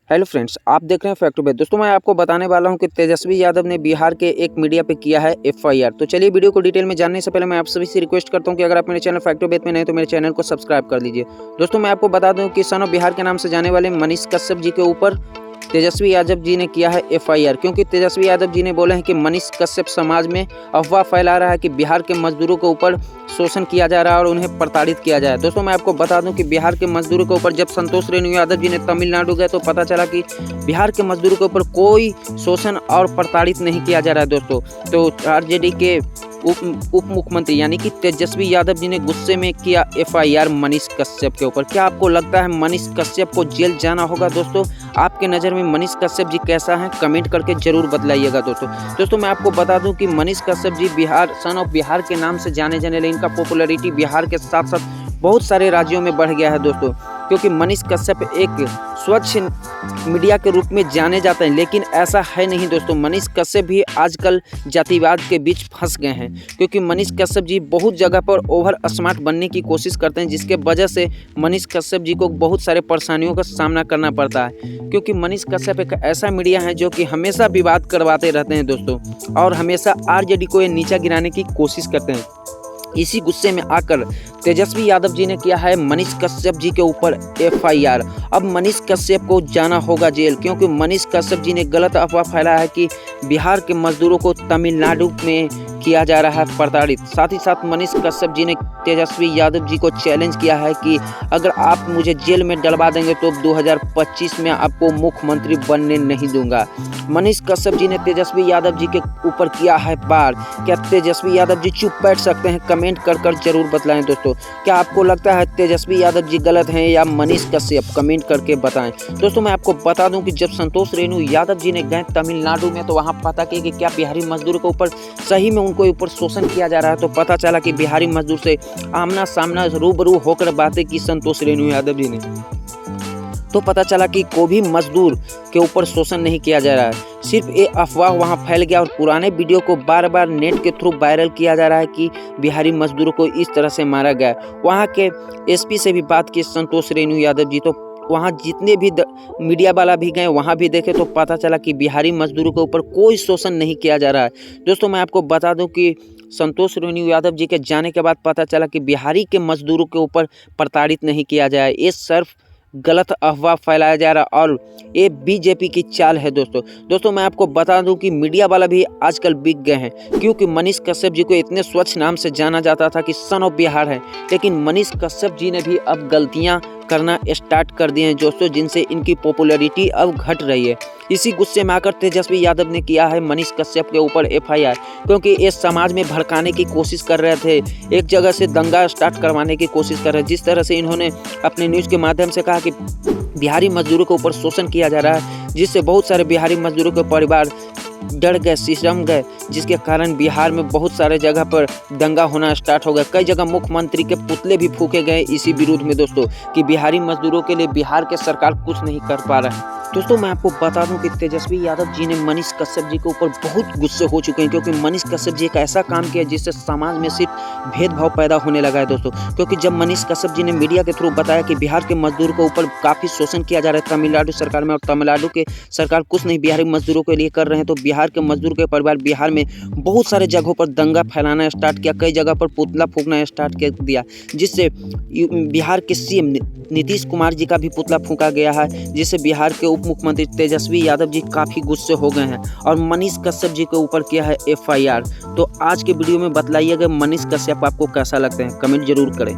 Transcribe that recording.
Hello friends, आप देख रहे हैं फैक्ट टू फैक्ट। दोस्तों मैं आपको बताने वाला हूं कि तेजस्वी यादव ने बिहार के एक मीडिया पे किया है एफआईआर। तो चलिए वीडियो को डिटेल में जानने से पहले मैं आप सभी से रिक्वेस्ट करता हूं कि अगर आप मेरे चैनल फैक्ट टू फैक्ट में नहीं तो मेरे चैनल को सब्सक्राइब कर लीजिए। दोस्तों मैं आपको बता दूं कि सन ऑफ बिहार के नाम से जाने वाले मनीष कश्यप जी के ऊपर तेजस्वी यादव जी ने किया है एफआईआर, क्योंकि तेजस्वी यादव जी ने बोले हैं कि मनीष कश्यप समाज में अफवाह फैला रहा है कि बिहार के मजदूरों के ऊपर शोषण किया जा रहा है और उन्हें प्रताड़ित किया जाए। दोस्तों मैं आपको बता दूं कि बिहार के मजदूरों के ऊपर जब संतोष रेणु यादव जी ने तमिलनाडु गए तो पता चला कि बिहार के मजदूरों के ऊपर कोई शोषण और प्रताड़ित नहीं किया जा रहा है। दोस्तों तो आरजेडी के उप मुख्यमंत्री यानी कि तेजस्वी यादव जी ने गुस्से में किया एफआईआर मनीष कश्यप के ऊपर। क्या आपको लगता है मनीष कश्यप को जेल जाना होगा? दोस्तों आपके नज़र में मनीष कश्यप जी कैसा है, कमेंट करके जरूर बतलाइएगा। दोस्तों मैं आपको बता दूं कि मनीष कश्यप जी बिहार सन ऑफ बिहार के नाम से जाने जाने लगे। इनका पॉपुलैरिटी बिहार के साथ साथ बहुत सारे राज्यों में बढ़ गया है दोस्तों, क्योंकि मनीष कश्यप एक स्वच्छ मीडिया के रूप में जाने जाते हैं, लेकिन ऐसा है नहीं दोस्तों। मनीष कश्यप भी आजकल जातिवाद के बीच फंस गए हैं, क्योंकि मनीष कश्यप जी बहुत जगह पर ओवर स्मार्ट बनने की कोशिश करते हैं, जिसके वजह से मनीष कश्यप जी को बहुत सारे परेशानियों का सामना करना पड़ता है। क्योंकि मनीष कश्यप एक ऐसा मीडिया है जो कि हमेशा विवाद करवाते रहते हैं दोस्तों, और हमेशा आरजेडी को ये नीचा गिराने की कोशिश करते हैं। इसी गुस्से में आकर तेजस्वी यादव जी ने किया है मनीष कश्यप जी के ऊपर एफआईआर। अब मनीष कश्यप को जाना होगा जेल, क्योंकि मनीष कश्यप जी ने गलत अफवाह फैलाया है कि बिहार के मजदूरों को तमिलनाडु में किया जा रहा है प्रताड़ित। साथ ही साथ मनीष कश्यप जी ने तेजस्वी यादव जी को चैलेंज किया है कि अगर आप मुझे जेल में डलवा देंगे तो 2025 में आपको मुख्यमंत्री बनने नहीं दूंगा। मनीष कश्यप जी ने तेजस्वी यादव जी के ऊपर किया है वार। क्या तेजस्वी यादव जी चुप बैठ सकते हैं? कमेंट कर जरूर बतलाएं। दोस्तों क्या आपको लगता है तेजस्वी यादव जी गलत हैं या मनीष कश्यप? कमेंट करके बताएं। दोस्तों मैं आपको बता दूं कि जब संतोष रेणु यादव जी ने गए तमिलनाडु में तो वहां पता किया कि क्या बिहारी मजदूरों के ऊपर सही में उनको ऊपर शोषण किया जा रहा है। तो पता चला कि बिहारी मजदूर से आमना सामना रूबरू होकर बातें की संतोष रेणु यादव जी ने, तो पता चला कि कोई भी मजदूर के ऊपर शोषण नहीं किया जा रहा है। सिर्फ ये अफवाह वहां फैल गया और पुराने वीडियो को बार बार नेट के थ्रू वायरल किया जा रहा है कि बिहारी मजदूरों को इस तरह से मारा गया। वहां के एसपी से भी बात की संतोष रेणु यादव जी, तो वहाँ जितने भी मीडिया वाला भी गए वहाँ भी देखे तो पता चला कि बिहारी मजदूरों के ऊपर कोई शोषण नहीं किया जा रहा है। दोस्तों मैं आपको बता दूं कि संतोष रेणु यादव जी के जाने के बाद पता चला कि बिहारी के मजदूरों के ऊपर प्रताड़ित नहीं किया जाए। ये सिर्फ गलत अफवाह फैलाया जा रहा और ये बीजेपी की चाल है दोस्तों मैं आपको बता दूं कि मीडिया वाला भी आजकल बिक गए हैं, क्योंकि मनीष कश्यप जी को इतने स्वच्छ नाम से जाना जाता था कि सन ऑफ बिहार है, लेकिन मनीष कश्यप जी ने भी अब गलतियां करना स्टार्ट कर दिए हैं दोस्तों, जिनसे इनकी पॉपुलैरिटी अब घट रही है। इसी गुस्से में आकर तेजस्वी यादव ने किया है मनीष कश्यप के ऊपर एफआईआर, क्योंकि ये समाज में भड़काने की कोशिश कर रहे थे, एक जगह से दंगा स्टार्ट करवाने की कोशिश कर रहे थे। जिस तरह से इन्होंने अपने न्यूज़ के माध्यम से कहा कि बिहारी मजदूरों के ऊपर शोषण किया जा रहा है, जिससे बहुत सारे बिहारी मजदूरों के परिवार डर गए, सिसम गए, जिसके कारण बिहार में बहुत सारे जगह पर दंगा होना स्टार्ट हो गया। कई जगह मुख्यमंत्री के पुतले भी फूके गए इसी विरोध में दोस्तों, कि बिहारी मजदूरों के लिए बिहार के सरकार कुछ नहीं कर पा रहा है। दोस्तों मैं आपको बता दूं कि तेजस्वी यादव जी ने मनीष कश्यप जी के ऊपर बहुत गुस्से हो चुके हैं, क्योंकि मनीष कश्यप जी एक ऐसा काम किया जिससे समाज में सिर्फ भेदभाव पैदा होने लगा है दोस्तों। क्योंकि जब मनीष कश्यप जी ने मीडिया के थ्रू बताया कि बिहार के मजदूर के ऊपर काफ़ी शोषण किया जा रहा है तमिलनाडु सरकार में, और तमिलनाडु के सरकार कुछ नहीं बिहारी मजदूरों के लिए कर रहे हैं, तो बिहार के मजदूर के परिवार बिहार में बहुत सारे जगहों पर दंगा फैलाना स्टार्ट किया, कई जगह पर पुतला फूकना स्टार्ट कर दिया, जिससे बिहार के सीएम नीतीश कुमार जी का भी पुतला फूका गया है, जिससे बिहार के उप मुख्यमंत्री तेजस्वी यादव जी काफ़ी गुस्से हो गए हैं और मनीष कश्यप जी के ऊपर किया है एफआईआर। तो आज के वीडियो में बतलाइएगा मनीष कश्यप आपको कैसा लगते हैं, कमेंट जरूर करें।